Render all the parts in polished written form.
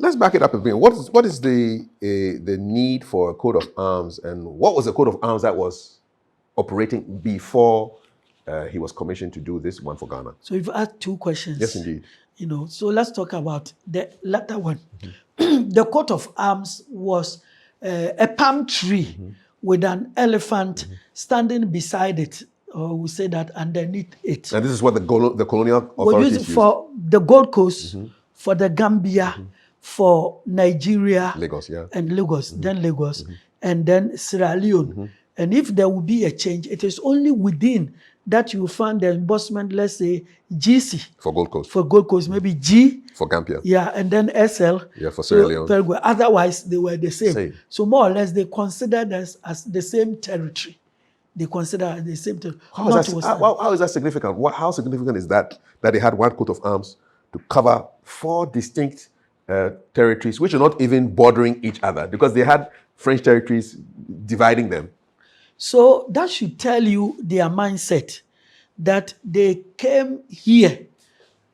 let's back it up a bit. What is the need for a coat of arms, and what was the coat of arms that was operating before he was commissioned to do this one for Ghana? So you've asked two questions. Yes, indeed. So let's talk about the latter one. The coat of arms was a palm tree with an elephant standing beside it, or we say that underneath it. And this is what the colonial authorities used for the Gold Coast, for the Gambia, for Nigeria, Lagos, and Lagos, then Lagos, and then Sierra Leone. And if there will be a change, it is only within that you find the embossment, let's say GC. For Gold Coast. For Gold Coast, maybe G. For Gambia. Yeah, and then SL. Yeah, for Sierra Leone. Otherwise, they were the same. So more or less, they considered us as the same territory. They consider the same territory. How is that significant? How significant is that they had one coat of arms to cover 4 distinct territories, which are not even bordering each other, because they had French territories dividing them? So that should tell you their mindset, that they came here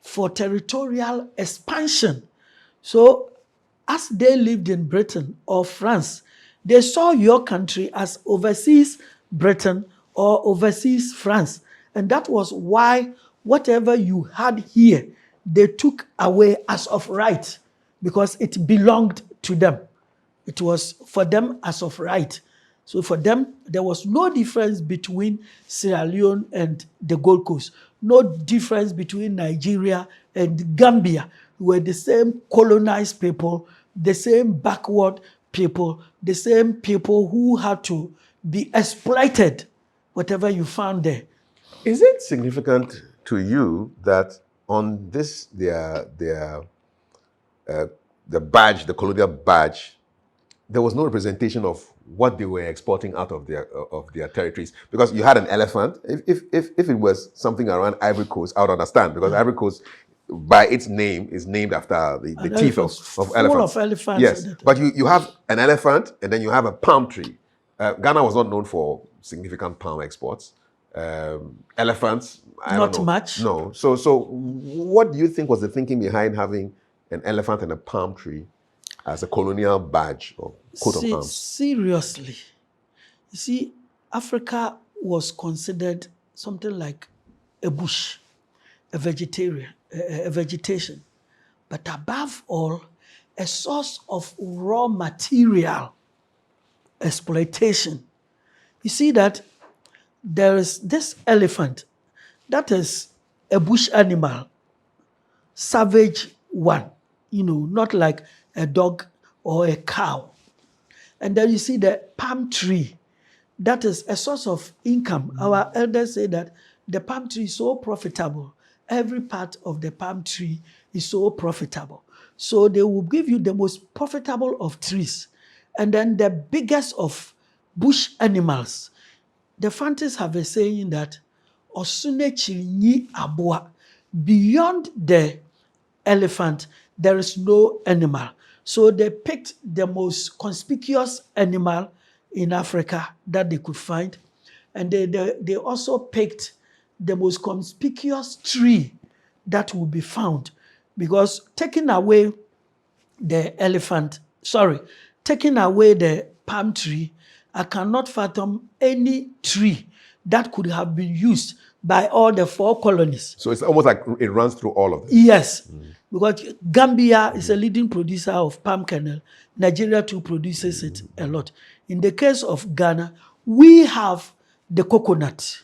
for territorial expansion. So as they lived in Britain or France, they saw your country as overseas Britain or overseas France. And that was why whatever you had here, they took away as of right, because it belonged to them. It was for them as of right. So for them, there was no difference between Sierra Leone and the Gold Coast. No difference between Nigeria and Gambia. We were the same colonized people, the same backward people, the same people who had to be exploited, whatever you found there. Is it significant to you that on this, the badge, the colonial badge, there was no representation of what they were exporting out of their territories? Because you had an elephant. If it was something around Ivory Coast, I would understand, because Ivory Coast, by its name, is named after the teeth of elephants. Full of elephants. Yes, but you have an elephant, and then you have a palm tree. Ghana was not known for significant palm exports. Elephants, I don't know. Not much. No. So what do you think was the thinking behind having an elephant and a palm tree as a colonial badge or coat of arms? Seriously. You see, Africa was considered something like a bush, a vegetation. But above all, a source of raw material exploitation. You see that there is this elephant that is a bush animal, savage one, not like a dog or a cow. And then you see the palm tree, that is a source of income. Our elders say that the palm tree is so profitable. Every part of the palm tree is so profitable. So they will give you the most profitable of trees, and then the biggest of bush animals. The Fantis have a saying that Osune Chirinyi Abua, beyond the elephant, there is no animal. So they picked the most conspicuous animal in Africa that they could find. And they also picked the most conspicuous tree that would be found. Because taking away the palm tree, I cannot fathom any tree that could have been used by all the 4 colonies. So it's almost like it runs through all of them. Yes, because Gambia is a leading producer of palm kernel. Nigeria too produces it a lot. In the case of Ghana, we have the coconut,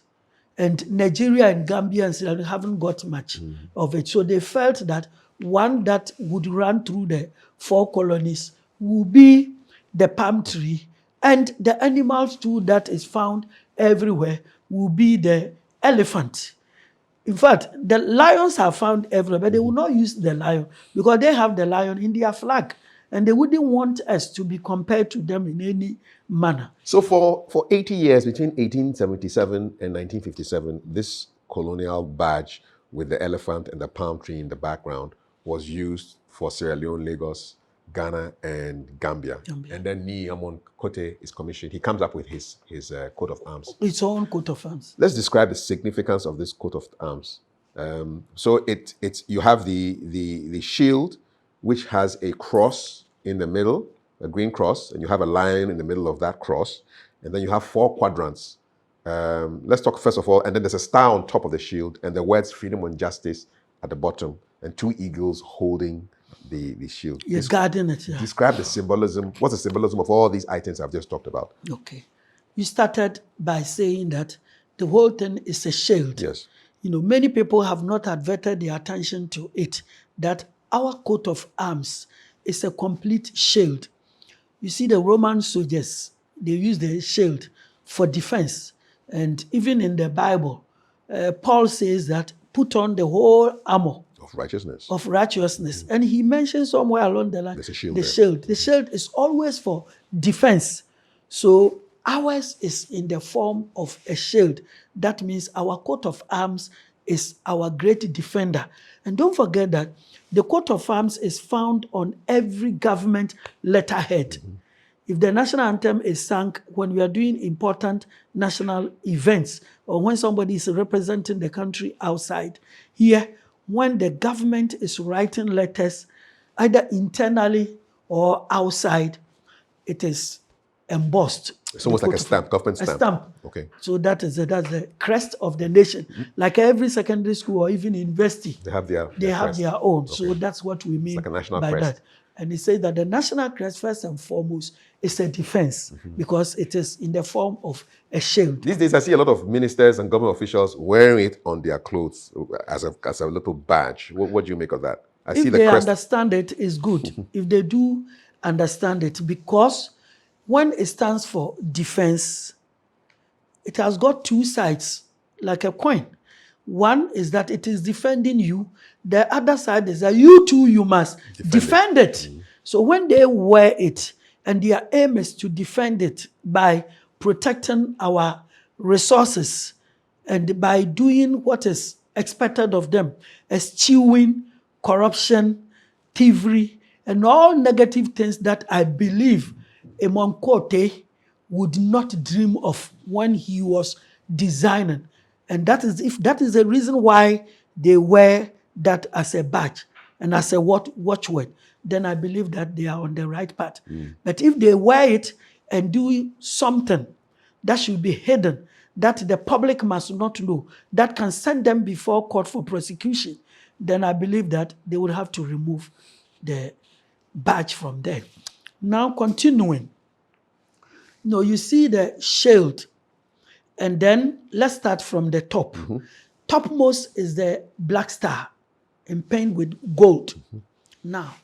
and Nigeria and Gambia and Sierra Leone haven't got much of it. So they felt that one that would run through the 4 colonies would be the palm tree, and the animals too that is found everywhere will be the elephant. In fact, the lions are found everywhere, but they will not use the lion because they have the lion in their flag, and they wouldn't want us to be compared to them in any manner. So for 80 years, between 1877 and 1957, this colonial badge with the elephant and the palm tree in the background was used for Sierra Leone, Lagos, Ghana, and Gambia. And then Ni Amon Kote is commissioned. He comes up with his coat of arms. Its own coat of arms. Let's describe the significance of this coat of arms. So you have the shield which has a cross in the middle, a green cross, and you have a lion in the middle of that cross, and then you have 4 quadrants. Let's talk first of all, and then there's a star on top of the shield, and the words freedom and justice at the bottom, and 2 eagles holding the shield. Yes, guarding it. Yeah. Describe the symbolism. What's the symbolism of all these items I've just talked about? Okay. You started by saying that the whole thing is a shield. Yes. Many people have not adverted their attention to it, that our coat of arms is a complete shield. You see, the Roman soldiers, they use the shield for defense. And even in the Bible, Paul says that put on the whole armor of righteousness. And he mentions somewhere along the line, the shield. The shield is always for defense. So ours is in the form of a shield. That means our coat of arms is our great defender. And don't forget that the coat of arms is found on every government letterhead. If the national anthem is sung when we are doing important national events, or when somebody is representing the country outside, here, when the government is writing letters, either internally or outside, it is embossed. It's almost like a stamp, government stamp. A stamp. Okay. So that's the crest of the nation. Like every secondary school or even university, they have their own. Okay. So that's what we mean like a national by crest. that. And he said that the national crest, first and foremost, is a defense because it is in the form of a shield. These days, I see a lot of ministers and government officials wearing it on their clothes as a little badge. What do you make of that? If they understand it, it's good. If they do understand it, because when it stands for defense, it has got 2 sides, like a coin. One is that it is defending you. The other side is that you too, you must defend it. So when they wear it, and their aim is to defend it by protecting our resources and by doing what is expected of them, eschewing corruption, thievery, and all negative things that I believe Imam Kote would not dream of when he was designing. And that is the reason why they wear that as a badge and as a watchword, then I believe that they are on the right path. But if they wear it and do something that should be hidden, that the public must not know, that can send them before court for prosecution, then I believe that they would have to remove the badge from there. Now continuing, you see the shield, and then let's start from the top. Topmost is the black star, painted with gold. Now,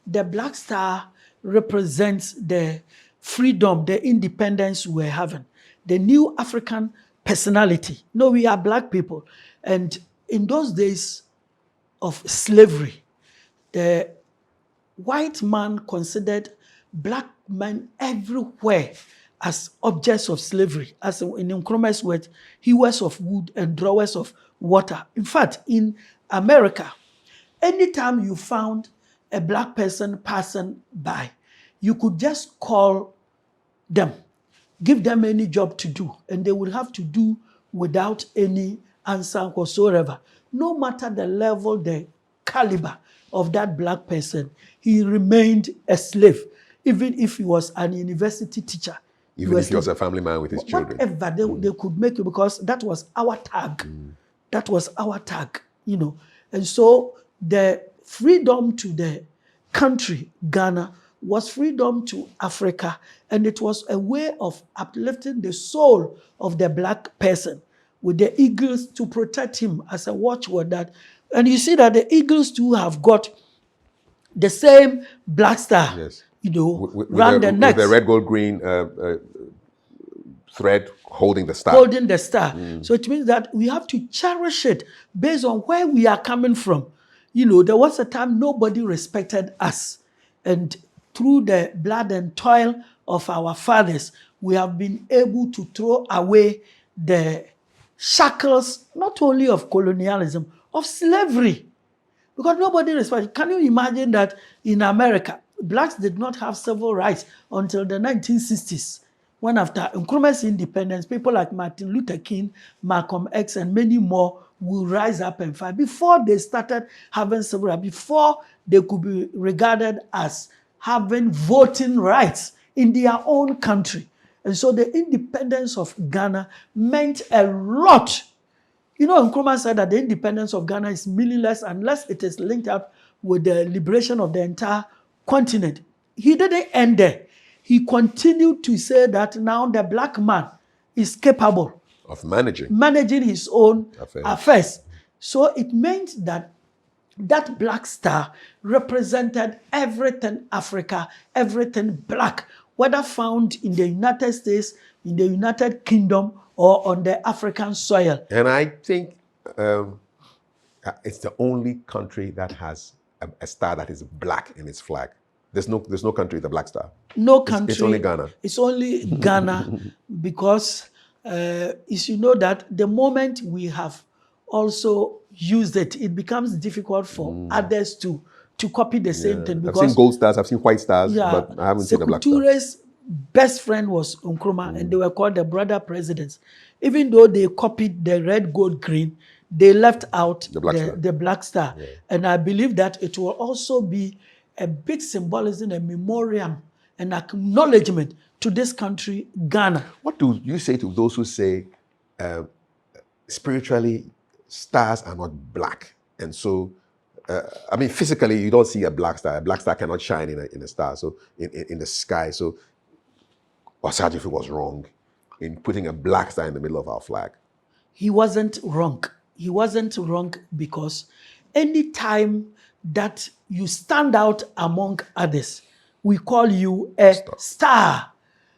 the black star represents the freedom, the independence we're having, the new African personality. We are black people. And in those days of slavery, the white man considered black men everywhere as objects of slavery. As in Nkrumah's words, hewers of wood and drawers of water. In fact, in America, anytime you found a black person passing by, you could just call them, give them any job to do, and they would have to do without any answer whatsoever. No matter the level, the caliber of that black person, he remained a slave, even if he was an university teacher. Even if he was a family man with his children. Whatever they could make it, because that was our tag. That was our tag, And so the freedom to the country, Ghana, was freedom to Africa, and it was a way of uplifting the soul of the black person with the eagles to protect him as a watchword. And you see that the eagles too have got the same black star, yes. Round the neck. With the red, gold, green thread holding the star. Holding the star. So it means that we have to cherish it based on where we are coming from. There was a time nobody respected us. And through the blood and toil of our fathers, we have been able to throw away the shackles, not only of colonialism, of slavery. Because nobody respected. Can you imagine that in America, blacks did not have civil rights until the 1960s, when after Nkrumah's independence, people like Martin Luther King, Malcolm X, and many more will rise up and fight. Before they started having civil rights, before they could be regarded as having voting rights in their own country. And so the independence of Ghana meant a lot. You know, Nkrumah said that the independence of Ghana is meaningless unless it is linked up with the liberation of the entire continent. He didn't end there. He continued to say that now the black man is capable of managing his own affairs. So it meant that that black star represented everything Africa, everything black, whether found in the United States, in the United Kingdom, or on the African soil. And I think it's the only country that has a star that is black in its flag. There's no country with a black star. No country. It's only Ghana. It's only Ghana because you know that the moment we have also used it, it becomes difficult for others to copy the same thing. Because I've seen gold stars, I've seen white stars, but I haven't seen the black star. Sekutoure's best friend was Nkrumah, and they were called the brother presidents. Even though they copied the red, gold, green, they left out the black star. Yeah. And I believe that it will also be a big symbolism, a memoriam, an acknowledgement to this country, Ghana. What do you say to those who say spiritually stars are not black? And so, I mean, physically, you don't see a black star. A black star cannot shine in a star, so in the sky. So, Osagyefo was wrong in putting a black star in the middle of our flag. He wasn't wrong. He wasn't wrong because any time that you stand out among others, we call you a star.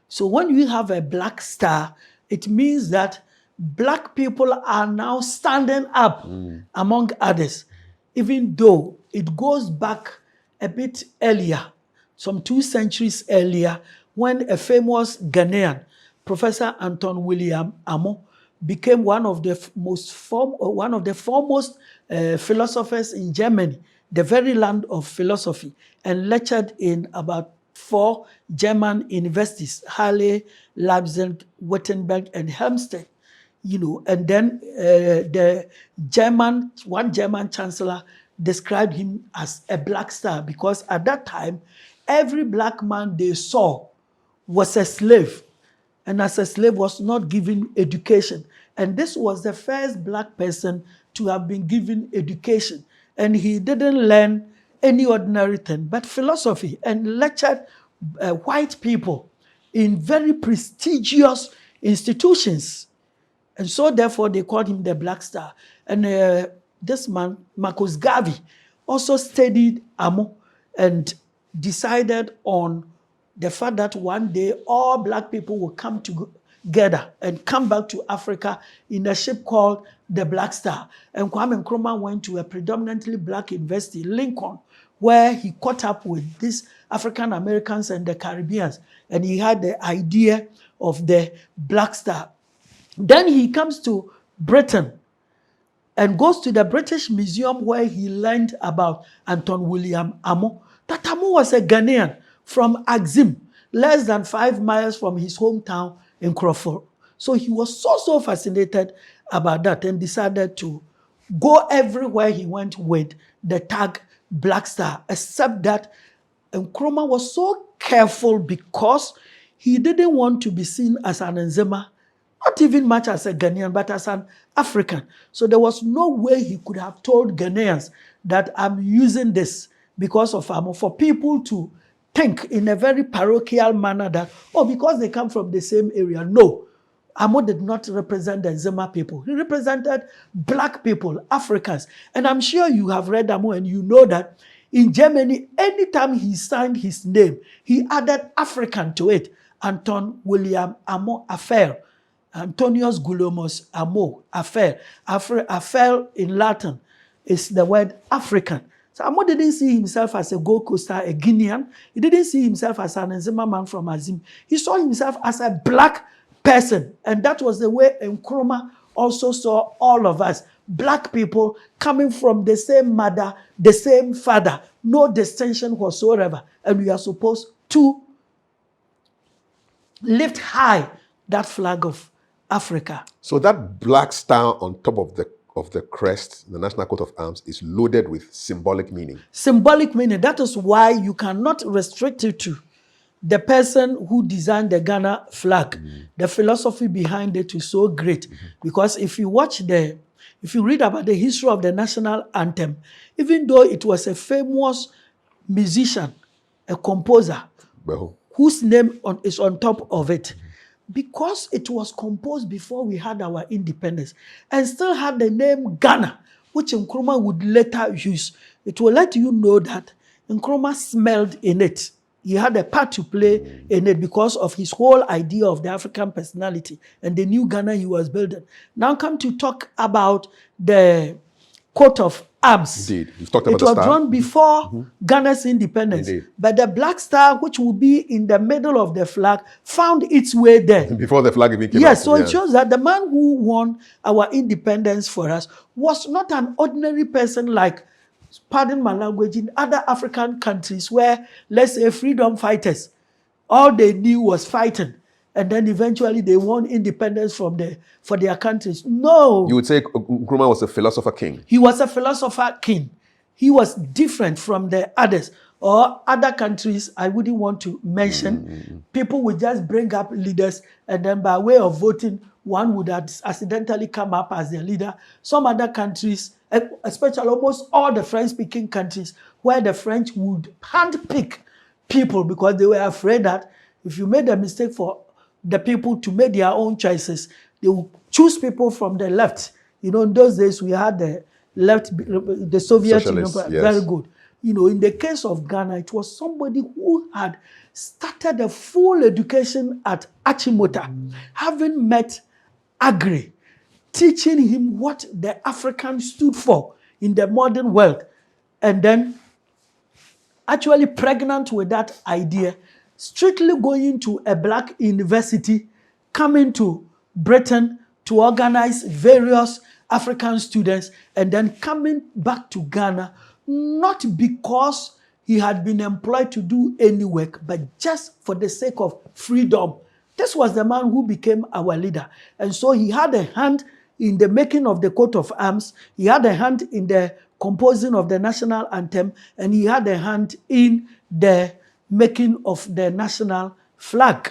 So when you have a black star, it means that black people are now standing up among others, even though it goes back a bit earlier, some 2 centuries earlier, when a famous Ghanaian, Professor Anton William Amo, became one of the foremost philosophers in Germany, the very land of philosophy, and lectured in about 4 German universities, Halle, Leipzig, Wittenberg, and Helmstedt. You know, and then one German chancellor described him as a black star because at that time, every black man they saw was a slave, and as a slave was not given education. And this was the first black person to have been given education. And he didn't learn any ordinary thing, but philosophy, and lectured white people in very prestigious institutions. And so therefore they called him the Black Star. And this man, Marcus Garvey, also studied Amo and decided on the fact that one day all black people will come together and come back to Africa in a ship called the Black Star. And Kwame Nkrumah went to a predominantly black university, Lincoln, where he caught up with these African Americans and the Caribbeans. And he had the idea of the Black Star. Then he comes to Britain and goes to the British Museum where he learned about Anton William Amo. That Amo was a Ghanaian from Axim, less than 5 miles from his hometown in Nkrumah. So he was so fascinated about that and decided to go everywhere he went with the tag Black Star, except that Nkrumah was so careful because he didn't want to be seen as an Nzema, not even much as a Ghanaian, but as an African. So there was no way he could have told Ghanaians that I'm using this because of Amo, for people to think in a very parochial manner that, oh, because they come from the same area. No, Amo did not represent the Nzema people. He represented black people, Africans. And I'm sure you have read Amo and you know that in Germany, anytime he signed his name, he added African to it. Anton William Amo Affair. Antonius Gulomos Amo Affair. Affair in Latin is the word African. So Amo didn't see himself as a Gold Coaster, a Guinean. He didn't see himself as an Nzema man from Azim. He saw himself as a black person. And that was the way Nkrumah also saw all of us. Black people coming from the same mother, the same father. No distinction whatsoever. And we are supposed to lift high that flag of Africa. So that black star on top of the of the crest, the national coat of arms, is loaded with symbolic meaning. Symbolic meaning. That is why you cannot restrict it to the person who designed the Ghana flag. The philosophy behind it is so great, because if you read about the history of the national anthem, even though it was a famous musician, a composer, Well, whose name is on top of it, because it was composed before we had our independence and still had the name Ghana, which Nkrumah would later use, it will let you know that Nkrumah smelled in it. He had a part to play in it because of his whole idea of the African personality and the new Ghana he was building. Now come to talk about the coat of arms. Indeed. You've talked It about the was star. drawn before Ghana's independence. Indeed. But the black star, which will be in the middle of the flag, found its way there. Before the flag even came Yes, out. so it shows that the man who won our independence for us was not an ordinary person like, pardon my language, in other African countries where, let's say, freedom fighters, all they knew was fighting. And then eventually they won independence for their countries. No. You would say Nkrumah was a philosopher king. He was a philosopher king. He was different from the others. Or other countries I wouldn't want to mention. People would just bring up leaders, and then by way of voting, one would accidentally come up as the leader. Some other countries, especially almost all the French-speaking countries, where the French would handpick people because they were afraid that if you made a mistake for the people to make their own choices, they will choose people from the left. You know, in those days we had the left, the Soviet Union, Socialists, very yes. good. You know, in the case of Ghana, it was somebody who had started a full education at Achimota, having met Agri, teaching him what the African stood for in the modern world, and then actually pregnant with that idea, strictly going to a black university, coming to Britain to organize various African students, and then coming back to Ghana, not because he had been employed to do any work, but just for the sake of freedom. This was the man who became our leader. And so he had a hand in the making of the coat of arms, he had a hand in the composing of the national anthem, and he had a hand in the making of the national flag.